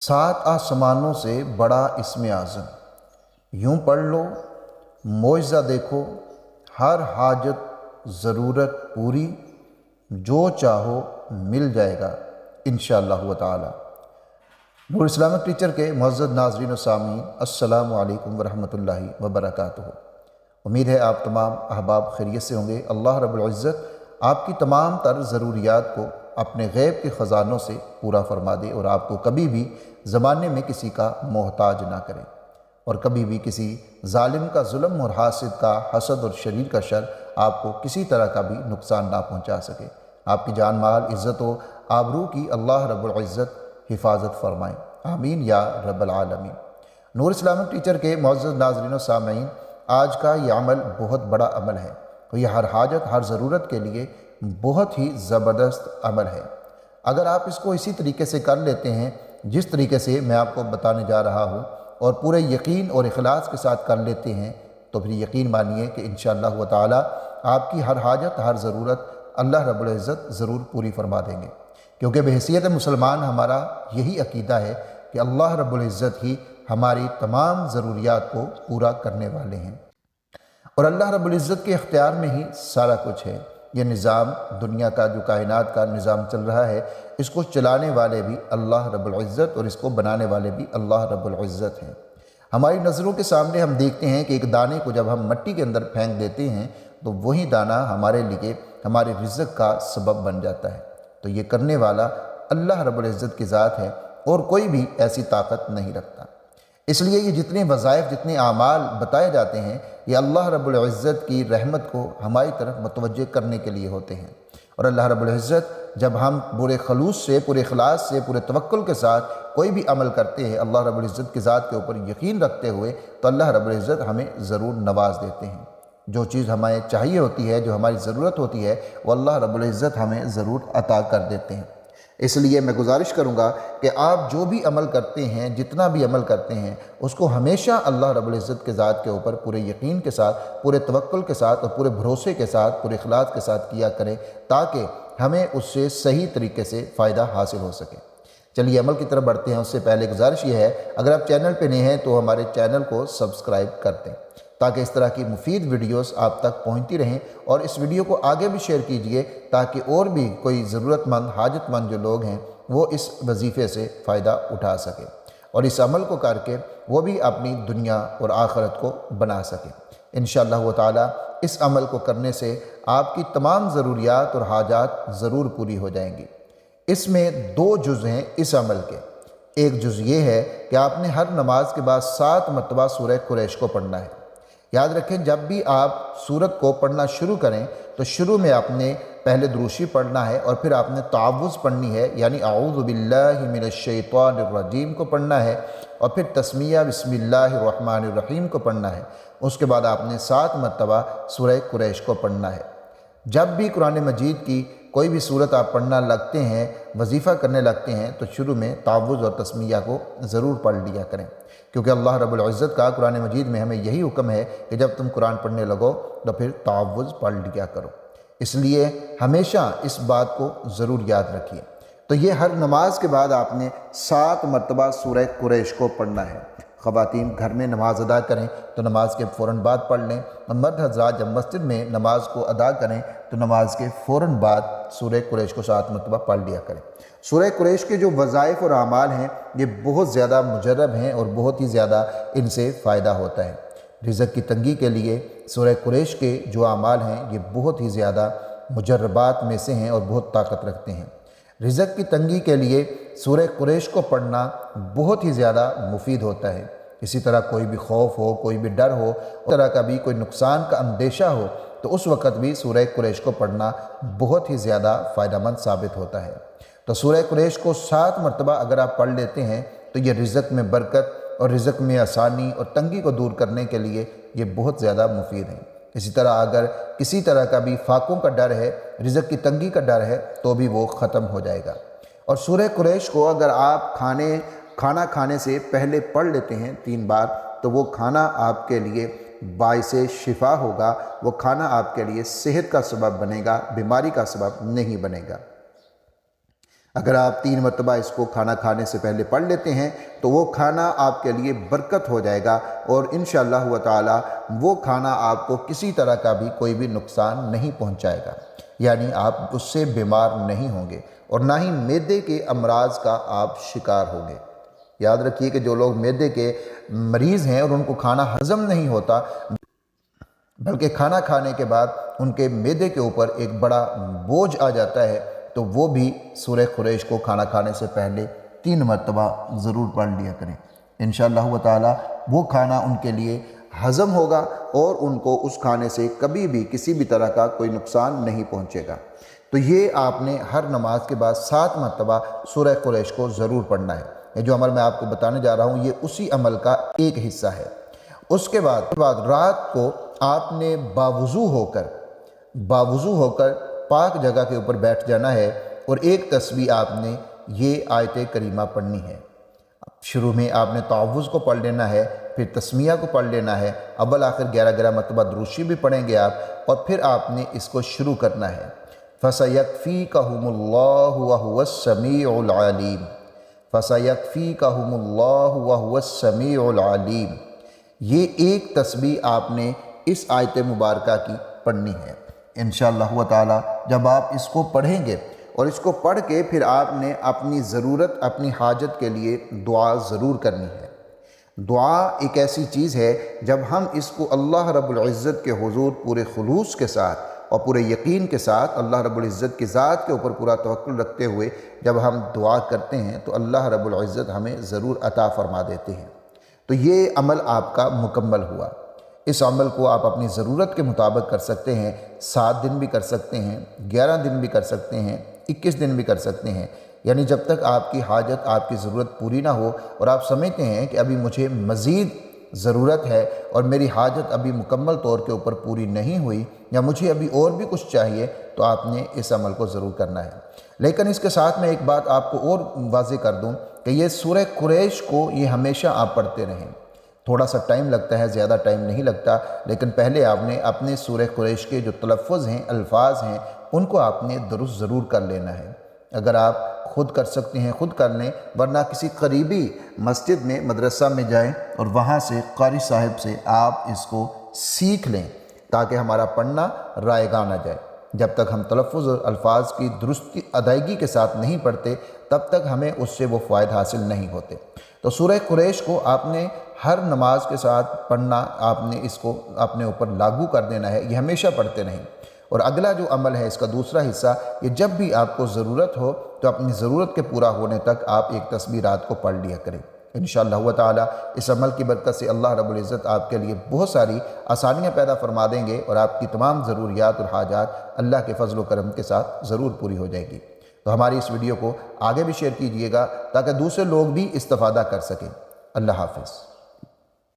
7 آسمانوں سے بڑا اسم اعظم، یوں پڑھ لو معجزہ دیکھو، ہر حاجت ضرورت پوری، جو چاہو مل جائے گا انشاءاللہ تعالی۔ نور اسلامک ٹیچر کے معزز ناظرین و سامعین، السلام علیکم ورحمۃ اللہ وبرکاتہ۔ امید ہے آپ تمام احباب خیریت سے ہوں گے۔ اللہ رب العزت آپ کی تمام تر ضروریات کو اپنے غیب کے خزانوں سے پورا فرما دے اور آپ کو کبھی بھی زمانے میں کسی کا محتاج نہ کرے، اور کبھی بھی کسی ظالم کا ظلم اور حاسد کا حسد اور شریر کا شر آپ کو کسی طرح کا بھی نقصان نہ پہنچا سکے۔ آپ کی جان مال عزت و آبرو کی اللہ رب العزت حفاظت فرمائیں، آمین یا رب العالمین۔ نور اسلامک ٹیچر کے معزز ناظرین و سامعین، آج کا یہ عمل بہت بڑا عمل ہے، اور یہ ہر حاجت ہر ضرورت کے لیے بہت ہی زبردست عمل ہے۔ اگر آپ اس کو اسی طریقے سے کر لیتے ہیں جس طریقے سے میں آپ کو بتانے جا رہا ہوں، اور پورے یقین اور اخلاص کے ساتھ کر لیتے ہیں، تو پھر یقین مانیے کہ انشاءاللہ تعالی آپ کی ہر حاجت ہر ضرورت اللہ رب العزت ضرور پوری فرما دیں گے، کیونکہ بحیثیت مسلمان ہمارا یہی عقیدہ ہے کہ اللہ رب العزت ہی ہماری تمام ضروریات کو پورا کرنے والے ہیں، اور اللہ رب العزت کے اختیار میں ہی سارا کچھ ہے۔ یہ نظام دنیا کا جو کائنات کا نظام چل رہا ہے، اس کو چلانے والے بھی اللہ رب العزت اور اس کو بنانے والے بھی اللہ رب العزت ہیں۔ ہماری نظروں کے سامنے ہم دیکھتے ہیں کہ ایک دانے کو جب ہم مٹی کے اندر پھینک دیتے ہیں تو وہی دانہ ہمارے لیے ہمارے رزق کا سبب بن جاتا ہے۔ تو یہ کرنے والا اللہ رب العزت کی ذات ہے، اور کوئی بھی ایسی طاقت نہیں رکھتا۔ اس لیے یہ جتنے وظائف جتنے اعمال بتائے جاتے ہیں، یہ اللہ رب العزت کی رحمت کو ہماری طرف متوجہ کرنے کے لیے ہوتے ہیں، اور اللہ رب العزت جب ہم پورے خلوص سے پورے اخلاص سے پورے توکل کے ساتھ کوئی بھی عمل کرتے ہیں اللہ رب العزت کی ذات کے اوپر یقین رکھتے ہوئے، تو اللہ رب العزت ہمیں ضرور نواز دیتے ہیں۔ جو چیز ہمیں چاہیے ہوتی ہے، جو ہماری ضرورت ہوتی ہے، وہ اللہ رب العزت ہمیں ضرور عطا کر دیتے ہیں۔ اس لیے میں گزارش کروں گا کہ آپ جو بھی عمل کرتے ہیں، جتنا بھی عمل کرتے ہیں، اس کو ہمیشہ اللہ رب العزت کے ذات کے اوپر پورے یقین کے ساتھ، پورے توکل کے ساتھ اور پورے بھروسے کے ساتھ، پورے اخلاص کے ساتھ کیا کریں، تاکہ ہمیں اس سے صحیح طریقے سے فائدہ حاصل ہو سکے۔ چلیے عمل کی طرف بڑھتے ہیں۔ اس سے پہلے گزارش یہ ہے، اگر آپ چینل پہ نئے ہیں تو ہمارے چینل کو سبسکرائب کر دیں، تاکہ اس طرح کی مفید ویڈیوز آپ تک پہنچتی رہیں، اور اس ویڈیو کو آگے بھی شیئر کیجئے تاکہ اور بھی کوئی ضرورت مند حاجت مند جو لوگ ہیں وہ اس وظیفے سے فائدہ اٹھا سکیں، اور اس عمل کو کر کے وہ بھی اپنی دنیا اور آخرت کو بنا سکیں۔ انشاءاللہ تعالی اس عمل کو کرنے سے آپ کی تمام ضروریات اور حاجات ضرور پوری ہو جائیں گی۔ اس میں 2 جز ہیں اس عمل کے۔ ایک جز یہ ہے کہ آپ نے ہر نماز کے بعد 7 مرتبہ سورہ قریش کو پڑھنا ہے۔ یاد رکھیں، جب بھی آپ سورت کو پڑھنا شروع کریں تو شروع میں آپ نے پہلے دروشی پڑھنا ہے، اور پھر آپ نے تعوذ پڑھنی ہے، یعنی اعوذ باللہ من الشیطان الرجیم کو پڑھنا ہے، اور پھر تسمیہ بسم اللہ الرحمن الرحیم کو پڑھنا ہے۔ اس کے بعد آپ نے 7 مرتبہ سورہ قریش کو پڑھنا ہے۔ جب بھی قرآن مجید کی کوئی بھی صورت آپ پڑھنا لگتے ہیں، وظیفہ کرنے لگتے ہیں، تو شروع میں تعوذ اور تسمیہ کو ضرور پڑھ لیا کریں، کیونکہ اللہ رب العزت کا قرآن مجید میں ہمیں یہی حکم ہے کہ جب تم قرآن پڑھنے لگو تو پھر تعوذ پڑھ لیا کرو۔ اس لیے ہمیشہ اس بات کو ضرور یاد رکھیے۔ تو یہ ہر نماز کے بعد آپ نے 7 مرتبہ سورہ قریش کو پڑھنا ہے۔ خواتین گھر میں نماز ادا کریں تو نماز کے فوراً بعد پڑھ لیں، اور مرد حضرات جب مسجد میں نماز کو ادا کریں تو نماز کے فوراً بعد سورہ قریش کو 7 مرتبہ پڑھ لیا کریں۔ سورہ قریش کے جو وظائف اور اعمال ہیں یہ بہت زیادہ مجرب ہیں، اور بہت ہی زیادہ ان سے فائدہ ہوتا ہے۔ رزق کی تنگی کے لیے سورہ قریش کے جو اعمال ہیں یہ بہت ہی زیادہ مجربات میں سے ہیں اور بہت طاقت رکھتے ہیں۔ رزق کی تنگی کے لیے سورہ قریش کو پڑھنا بہت ہی زیادہ مفید ہوتا ہے۔ اسی طرح کوئی بھی خوف ہو، کوئی بھی ڈر ہو، اس طرح کا بھی کوئی نقصان کا اندیشہ ہو، تو اس وقت بھی سورہ قریش کو پڑھنا بہت ہی زیادہ فائدہ مند ثابت ہوتا ہے۔ تو سورہ قریش کو 7 مرتبہ اگر آپ پڑھ لیتے ہیں تو یہ رزق میں برکت اور رزق میں آسانی اور تنگی کو دور کرنے کے لیے یہ بہت زیادہ مفید ہیں۔ اسی طرح اگر کسی طرح کا بھی فاقوں کا ڈر ہے، رزق کی تنگی کا ڈر ہے، تو بھی وہ ختم ہو جائے گا۔ اور سورہ قریش کو اگر آپ کھانا کھانے سے پہلے پڑھ لیتے ہیں 3 بار، تو وہ کھانا آپ کے لیے باعث شفا ہوگا، وہ کھانا آپ کے لیے صحت کا سبب بنے گا، بیماری کا سبب نہیں بنے گا۔ اگر آپ 3 مرتبہ اس کو کھانا کھانے سے پہلے پڑھ لیتے ہیں تو وہ کھانا آپ کے لیے برکت ہو جائے گا، اور انشاءاللہ تعالی وہ کھانا آپ کو کسی طرح کا بھی کوئی بھی نقصان نہیں پہنچائے گا، یعنی آپ اس سے بیمار نہیں ہوں گے اور نہ ہی معدے کے امراض کا آپ شکار ہوں گے۔ یاد رکھیے کہ جو لوگ معدے کے مریض ہیں اور ان کو کھانا ہضم نہیں ہوتا، بلکہ کھانا کھانے کے بعد ان کے معدے کے اوپر ایک بڑا بوجھ آ جاتا ہے، تو وہ بھی سورہ قریش کو کھانا کھانے سے پہلے 3 مرتبہ ضرور پڑھ لیا کریں۔ انشاءاللہ تعالی وہ کھانا ان کے لیے ہضم ہوگا اور ان کو اس کھانے سے کبھی بھی کسی بھی طرح کا کوئی نقصان نہیں پہنچے گا۔ تو یہ آپ نے ہر نماز کے بعد 7 مرتبہ سورہ قریش کو ضرور پڑھنا ہے۔ یہ جو عمل میں آپ کو بتانے جا رہا ہوں یہ اسی عمل کا ایک حصہ ہے۔ اس کے بعد رات کو آپ نے باوضو ہو کر پاک جگہ کے اوپر بیٹھ جانا ہے، اور ایک تسبیح آپ نے یہ آیت کریمہ پڑھنی ہے۔ شروع میں آپ نے تعوذ کو پڑھ لینا ہے، پھر تسمیہ کو پڑھ لینا ہے، اول آخر 11 مرتبہ درود شریف بھی پڑھیں گے آپ، اور پھر آپ نے اس کو شروع کرنا ہے۔ فَسَيَكْفِيكَهُمُ اللَّهُ وَهُوَ السَّمِيعُ الْعَلِيمُ فَسَيَكْفِيكَهُمُ اللَّهُ وَهُوَ السَّمِيعُ الْعَلِيمُ یہ ایک تسبیح آپ نے اس آیت مبارکہ کی پڑھنی ہے۔ انشاءاللہ تعالی جب آپ اس کو پڑھیں گے اور اس کو پڑھ کے پھر آپ نے اپنی ضرورت، اپنی حاجت کے لیے دعا ضرور کرنی ہے۔ دعا ایک ایسی چیز ہے جب ہم اس کو اللہ رب العزت کے حضور پورے خلوص کے ساتھ اور پورے یقین کے ساتھ اللہ رب العزت کی ذات کے اوپر پورا توکل رکھتے ہوئے جب ہم دعا کرتے ہیں تو اللہ رب العزت ہمیں ضرور عطا فرما دیتے ہیں۔ تو یہ عمل آپ کا مکمل ہوا۔ اس عمل کو آپ اپنی ضرورت کے مطابق کر سکتے ہیں، 7 دن بھی کر سکتے ہیں، 11 دن بھی کر سکتے ہیں، 21 دن بھی کر سکتے ہیں، یعنی جب تک آپ کی حاجت، آپ کی ضرورت پوری نہ ہو اور آپ سمجھتے ہیں کہ ابھی مجھے مزید ضرورت ہے اور میری حاجت ابھی مکمل طور کے اوپر پوری نہیں ہوئی یا مجھے ابھی اور بھی کچھ چاہیے، تو آپ نے اس عمل کو ضرور کرنا ہے۔ لیکن اس کے ساتھ میں ایک بات آپ کو اور واضح کر دوں کہ یہ سورہ قریش کو یہ ہمیشہ آپ پڑھتے رہیں۔ تھوڑا سا ٹائم لگتا ہے، زیادہ ٹائم نہیں لگتا، لیکن پہلے آپ نے اپنے سورہ قریش کے جو تلفظ ہیں، الفاظ ہیں، ان کو آپ نے درست ضرور کر لینا ہے۔ اگر آپ خود کر سکتے ہیں خود کر لیں، ورنہ کسی قریبی مسجد میں، مدرسہ میں جائیں اور وہاں سے قاری صاحب سے آپ اس کو سیکھ لیں تاکہ ہمارا پڑھنا رائے گاں نہ جائے۔ جب تک ہم تلفظ اور الفاظ کی درست ادائیگی کے ساتھ نہیں پڑھتے تب تک ہمیں اس سے وہ فوائد حاصل نہیں ہوتے۔ تو سورہ قریش کو آپ نے ہر نماز کے ساتھ پڑھنا، آپ نے اس کو اپنے اوپر لاگو کر دینا ہے، یہ ہمیشہ پڑھتے رہیں۔ اور اگلا جو عمل ہے اس کا دوسرا حصہ، یہ جب بھی آپ کو ضرورت ہو تو اپنی ضرورت کے پورا ہونے تک آپ ایک تسبیح رات کو پڑھ لیا کریں۔ انشاءاللہ تعالی اس عمل کی برکت سے اللہ رب العزت آپ کے لیے بہت ساری آسانیاں پیدا فرما دیں گے اور آپ کی تمام ضروریات اور حاجات اللہ کے فضل و کرم کے ساتھ ضرور پوری ہو جائے گی۔ تو ہماری اس ویڈیو کو آگے بھی شیئر کیجئے گا تاکہ دوسرے لوگ بھی استفادہ کر سکیں۔ اللہ حافظ۔